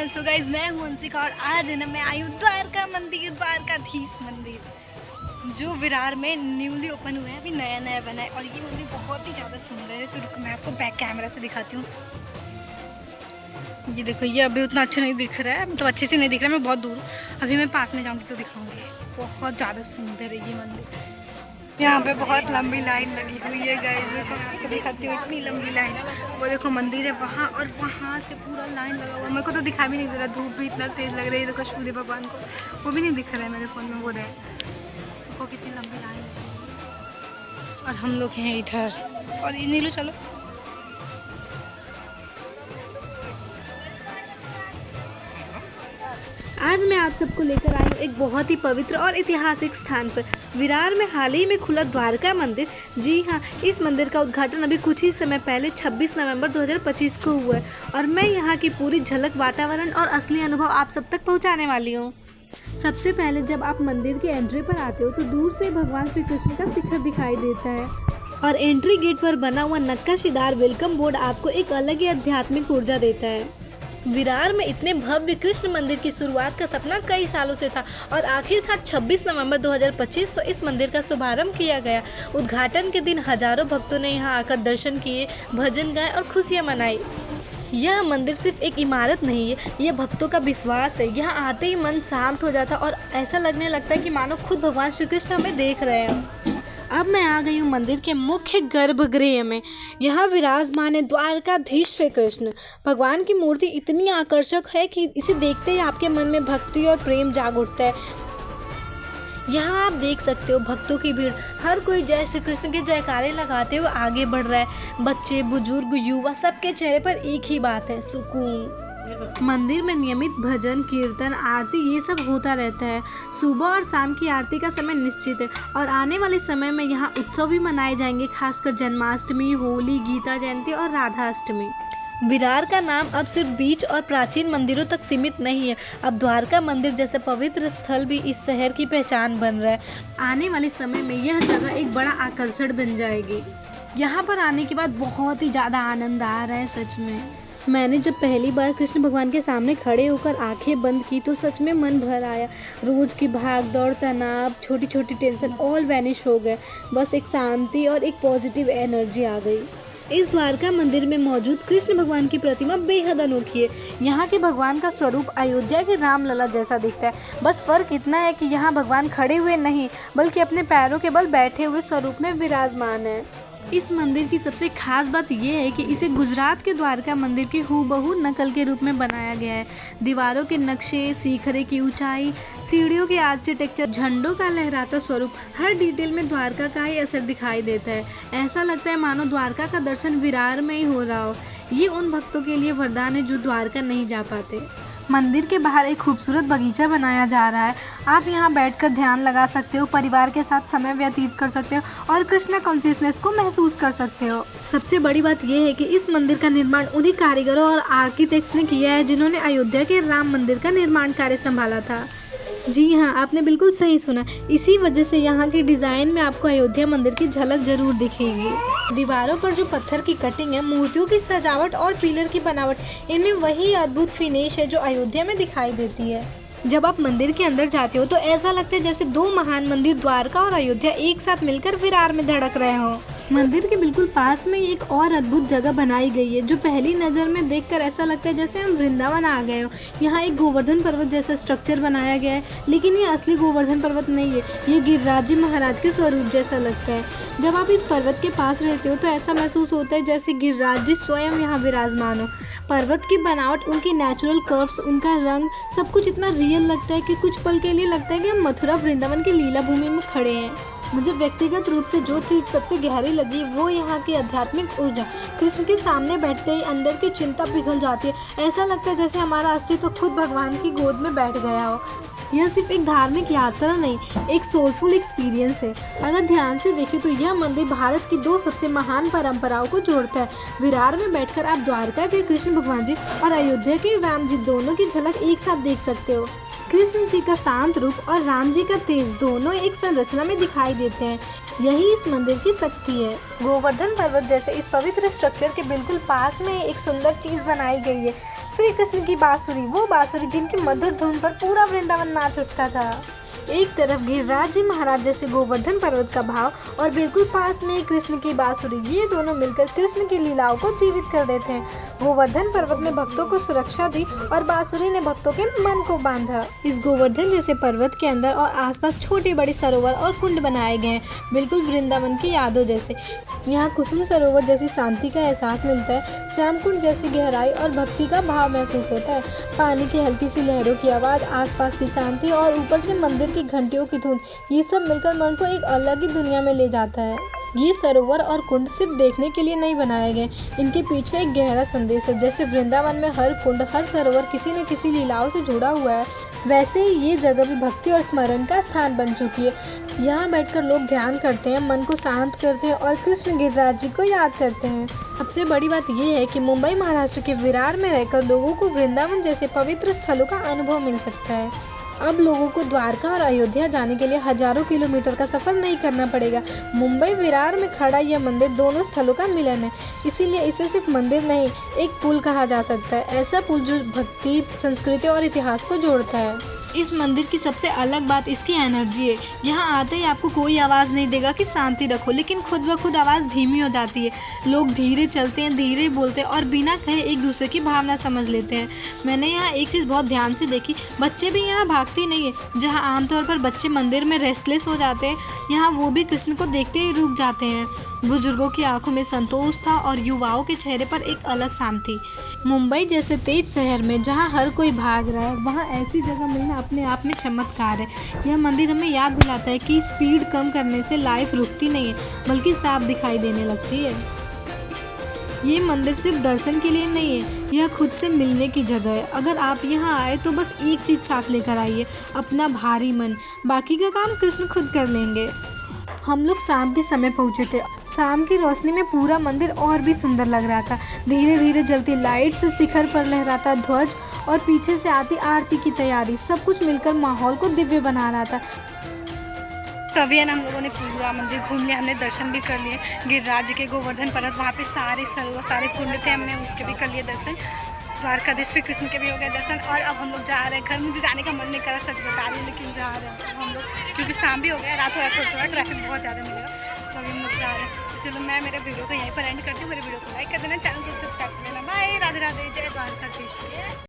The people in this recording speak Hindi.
एवरीवन। सो गाइस, मैं हूं अंशिका और आज है ना मैं आई हूँ द्वारका मंदिर, द्वारकाधीश मंदिर जो विरार में न्यूली ओपन हुआ है, अभी नया नया बना है। और ये मंदिर बहुत ही ज़्यादा सुंदर है। तो रुको मैं आपको बैक कैमरा से दिखाती हूँ। ये देखो, ये अभी उतना अच्छा नहीं दिख रहा है, मतलब अच्छे से नहीं दिख रहा है, मैं बहुत दूर हूँ। अभी मैं पास में जाऊँगी तो दिखाऊँगी। बहुत ज़्यादा सुंदर है ये मंदिर। यहाँ पे बहुत लंबी लाइन लगी हुई है गाइस, मैं आपको दिखाती हूँ। इतनी लंबी लाइन, वो देखो मंदिर है वहाँ, और वहाँ से पूरा लाइन लगा हुआ। मेरे को तो दिखा भी नहीं दे रहा, धूप भी इतना तेज लग रही है। देखो सूर्य भगवान को वो भी नहीं दिख रहा है मेरे फ़ोन में, वो रहे देखो कितनी लंबी लाइन है। और हम लोग हैं इधर, और ये नीलू चलो। आज मैं आप सबको लेकर आई हूँ एक बहुत ही पवित्र और ऐतिहासिक स्थान पर। विरार में हाल ही में खुला द्वारका मंदिर। जी हाँ, इस मंदिर का उद्घाटन अभी कुछ ही समय पहले 26 नवंबर 2025 को हुआ है। और मैं यहाँ की पूरी झलक, वातावरण और असली अनुभव आप सब तक पहुँचाने वाली हूँ। सबसे पहले जब आप मंदिर के एंट्री पर आते हो तो दूर से भगवान श्री कृष्ण का शिखर दिखाई देता है, और एंट्री गेट पर बना हुआ नक्काशीदार वेलकम बोर्ड आपको एक अलग ही आध्यात्मिक ऊर्जा देता है। विरार में इतने भव्य कृष्ण मंदिर की शुरुआत का सपना कई सालों से था, और आखिरकार 26 नवंबर 2025 को इस मंदिर का शुभारंभ किया गया। उद्घाटन के दिन हजारों भक्तों ने यहां आकर दर्शन किए, भजन गाए और खुशियां मनाई। यह मंदिर सिर्फ एक इमारत नहीं है, यह भक्तों का विश्वास है। यहाँ आते ही मन शांत हो जाता और ऐसा लगने लगता है कि मानो खुद भगवान श्री कृष्ण हमें देख रहे हैं। अब मैं आ गई हूँ मंदिर के मुख्य गर्भगृह में। यहाँ विराजमान है द्वारकाधीश श्री कृष्ण। भगवान की मूर्ति इतनी आकर्षक है कि इसे देखते ही आपके मन में भक्ति और प्रेम जाग उठता है। यहाँ आप देख सकते हो भक्तों की भीड़, हर कोई जय श्री कृष्ण के जयकारे लगाते हुए आगे बढ़ रहा है। बच्चे, बुजुर्ग, युवा, सबके चेहरे पर एक ही बात है, सुकून। मंदिर में नियमित भजन, कीर्तन, आरती ये सब होता रहता है। सुबह और शाम की आरती का समय निश्चित है, और आने वाले समय में यहाँ उत्सव भी मनाए जाएंगे, खासकर जन्माष्टमी, होली, गीता जयंती और राधाष्टमी। विरार का नाम अब सिर्फ बीच और प्राचीन मंदिरों तक सीमित नहीं है, अब द्वारका मंदिर जैसे पवित्र स्थल भी इस शहर की पहचान बन रहा है। आने वाले समय में यह जगह एक बड़ा आकर्षण बन जाएगी। यहाँ पर आने के बाद बहुत ही ज़्यादा आनंद आ रहा है सच में। मैंने जब पहली बार कृष्ण भगवान के सामने खड़े होकर आंखें बंद की तो सच में मन भर आया। रोज की भाग दौड़, तनाव, छोटी छोटी टेंशन ऑल वैनिश हो गए। बस एक शांति और एक पॉजिटिव एनर्जी आ गई। इस द्वारका मंदिर में मौजूद कृष्ण भगवान की प्रतिमा बेहद अनोखी है। यहाँ के भगवान का स्वरूप अयोध्या के रामलला जैसा दिखता है। बस फर्क इतना है कि यहाँ भगवान खड़े हुए नहीं, बल्कि अपने पैरों के बल बैठे हुए स्वरूप में विराजमान है। इस मंदिर की सबसे खास बात यह है कि इसे गुजरात के द्वारका मंदिर की हूबहू नकल के रूप में बनाया गया है। दीवारों के नक्शे, शिखरे की ऊंचाई, सीढ़ियों के आर्किटेक्चर, झंडों का लहराता स्वरूप, हर डिटेल में द्वारका का ही असर दिखाई देता है। ऐसा लगता है मानो द्वारका का दर्शन विरार में ही हो रहा हो। ये उन भक्तों के लिए वरदान है जो द्वारका नहीं जा पाते। मंदिर के बाहर एक खूबसूरत बगीचा बनाया जा रहा है। आप यहाँ बैठकर ध्यान लगा सकते हो, परिवार के साथ समय व्यतीत कर सकते हो और कृष्ण कॉन्शियसनेस को महसूस कर सकते हो। सबसे बड़ी बात यह है कि इस मंदिर का निर्माण उन्हीं कारीगरों और आर्किटेक्ट्स ने किया है जिन्होंने अयोध्या के राम मंदिर का निर्माण कार्य संभाला था। जी हाँ, आपने बिल्कुल सही सुना। इसी वजह से यहाँ के डिज़ाइन में आपको अयोध्या मंदिर की झलक जरूर दिखेगी। दीवारों पर जो पत्थर की कटिंग है, मूर्तियों की सजावट और पिलर की बनावट, इनमें वही अद्भुत फिनिश है जो अयोध्या में दिखाई देती है। जब आप मंदिर के अंदर जाते हो तो ऐसा लगता है जैसे दो महान मंदिर द्वारका और अयोध्या एक साथ मिलकर विरार में धड़क रहे हों। मंदिर के बिल्कुल पास में एक और अद्भुत जगह बनाई गई है जो पहली नज़र में देखकर ऐसा लगता है जैसे हम वृंदावन आ गए हो। यहाँ एक गोवर्धन पर्वत जैसा स्ट्रक्चर बनाया गया है, लेकिन ये असली गोवर्धन पर्वत नहीं है, ये गिरिराज जी महाराज के स्वरूप जैसा लगता है। जब आप इस पर्वत के पास रहते हो तो ऐसा महसूस होता है जैसे गिरिराज जी स्वयं यहाँ विराजमान हो। पर्वत की बनावट, उनकी नेचुरल कर्व्स, उनका रंग, सब कुछ इतना रियल लगता है कि कुछ पल के लिए लगता है कि हम मथुरा वृंदावन की लीला भूमि में खड़े हैं। मुझे व्यक्तिगत रूप से जो चीज़ सबसे गहरी लगी वो यहाँ की आध्यात्मिक ऊर्जा। कृष्ण के सामने बैठते ही अंदर की चिंता पिघल जाती है। ऐसा लगता है जैसे हमारा अस्तित्व खुद भगवान की गोद में बैठ गया हो। यह सिर्फ एक धार्मिक यात्रा नहीं, एक सोलफुल एक्सपीरियंस है। अगर ध्यान से देखें तो यह मंदिर भारत की दो सबसे महान परंपराओं को जोड़ता है। विरार में बैठकर आप द्वारका के कृष्ण भगवान जी और अयोध्या के राम जी दोनों की झलक एक साथ देख सकते हो। कृष्ण जी का शांत रूप और राम जी का तेज दोनों एक संरचना में दिखाई देते हैं। यही इस मंदिर की शक्ति है। गोवर्धन पर्वत जैसे इस पवित्र स्ट्रक्चर के बिल्कुल पास में एक सुंदर चीज़ बनाई गई है श्री कृष्ण की बांसुरी, वो बांसुरी जिनकी मधुर धुन पर पूरा वृंदावन नाच उठता था। एक तरफ गिरिराज जी महाराज जैसे गोवर्धन पर्वत का भाव और बिल्कुल पास में ही कृष्ण की बांसुरी, ये दोनों मिलकर कृष्ण की लीलाओं को जीवित कर देते हैं। गोवर्धन पर्वत ने भक्तों को सुरक्षा दी और बांसुरी ने भक्तों के मन को बांधा। इस गोवर्धन जैसे पर्वत के अंदर और आसपास छोटे बड़े सरोवर और कुंड बनाए गए हैं, बिल्कुल वृंदावन की यादों जैसे। यहाँ कुसुम सरोवर जैसी शांति का एहसास मिलता है, श्याम कुंड जैसी गहराई और भक्ति का भाव महसूस होता है। पानी की हल्की सी लहरों की आवाज़, आसपास की शांति और ऊपर से मंदिर की घंटियों की धुन, ये सब मिलकर मन को एक अलग ही दुनिया में ले जाता है। ये सरोवर और कुंड सिर्फ देखने के लिए नहीं बनाए गए, इनके पीछे एक गहरा संदेश है। जैसे वृंदावन में हर कुंड, हर सरोवर किसी न किसी लीलाओं से जुड़ा हुआ है, वैसे ही ये जगह भी भक्ति और स्मरण का स्थान बन चुकी है। यहाँ बैठकर लोग ध्यान करते हैं, मन को शांत करते हैं और कृष्ण गिरिराज जी को याद करते हैं। सबसे बड़ी बात यह है कि मुंबई महाराष्ट्र के विरार में रहकर लोगों को वृंदावन जैसे पवित्र स्थलों का अनुभव मिल सकता है। अब लोगों को द्वारका और अयोध्या जाने के लिए हजारों किलोमीटर का सफ़र नहीं करना पड़ेगा। मुंबई विरार में खड़ा यह मंदिर दोनों स्थलों का मिलन है, इसीलिए इसे सिर्फ मंदिर नहीं, एक पुल कहा जा सकता है। ऐसा पुल जो भक्ति, संस्कृति और इतिहास को जोड़ता है। इस मंदिर की सबसे अलग बात इसकी एनर्जी है। यहाँ आते ही आपको कोई आवाज़ नहीं देगा कि शांति रखो, लेकिन खुद ब खुद आवाज़ धीमी हो जाती है। लोग धीरे चलते हैं, धीरे बोलते हैं और बिना कहे एक दूसरे की भावना समझ लेते हैं। मैंने यहाँ एक चीज़ बहुत ध्यान से देखी, बच्चे भी यहाँ भागते नहीं है। जहाँ आमतौर पर बच्चे मंदिर में रेस्टलेस हो जाते हैं, यहाँ वो भी कृष्ण को देखते ही रुक जाते हैं। बुजुर्गों की आंखों में संतोष था और युवाओं के चेहरे पर एक अलग शांति। मुंबई जैसे तेज शहर में जहाँ हर कोई भाग रहा है, वहाँ ऐसी जगह मिलना अपने आप में चमत्कार है। यह मंदिर हमें याद दिलाता है कि स्पीड कम करने से लाइफ रुकती नहीं है, बल्कि साफ दिखाई देने लगती है। ये मंदिर सिर्फ दर्शन के लिए नहीं है, यह खुद से मिलने की जगह है। अगर आप यहाँ आए तो बस एक चीज़ साथ लेकर आइए, अपना भारी मन। बाकी का काम कृष्ण खुद कर लेंगे। हम लोग शाम के समय पहुँचे थे। शाम की रोशनी में पूरा मंदिर और भी सुंदर लग रहा था। धीरे धीरे जलती लाइट से शिखर पर लहराता ध्वज और पीछे से आती आरती की तैयारी, सब कुछ मिलकर माहौल को दिव्य बना रहा था। तभी हम लोगों ने पूरा मंदिर घूम लिया, हमने दर्शन भी कर लिए। गिरिराज के गोवर्धन पर्वत, वहाँ पे सारे सरोवर, सारे कुंड थे, हमने उसके भी कर लिए दर्शन। द्वारकाधीश श्री कृष्ण के भी हो गए दर्शन। और अब हम लोग जा रहे हैं घर। मुझे जाने का मन नहीं करा, सच बता रही हूँ, लेकिन जा रहे हैं हम लोग, क्योंकि शाम भी हो गया, रात हो गया, थोड़ा ट्रैफिक बहुत ज़्यादा मिलेगा, तो अभी हम लोग जा रहे हैं। तो चलो मैं मेरे वीडियो को यहीं पर एंड करती हूँ। मेरे वीडियो को लाइक कर देना, चैनल को सब्सक्राइब कर देना। बाय, राधे राधे, जय द्वारकाधीश।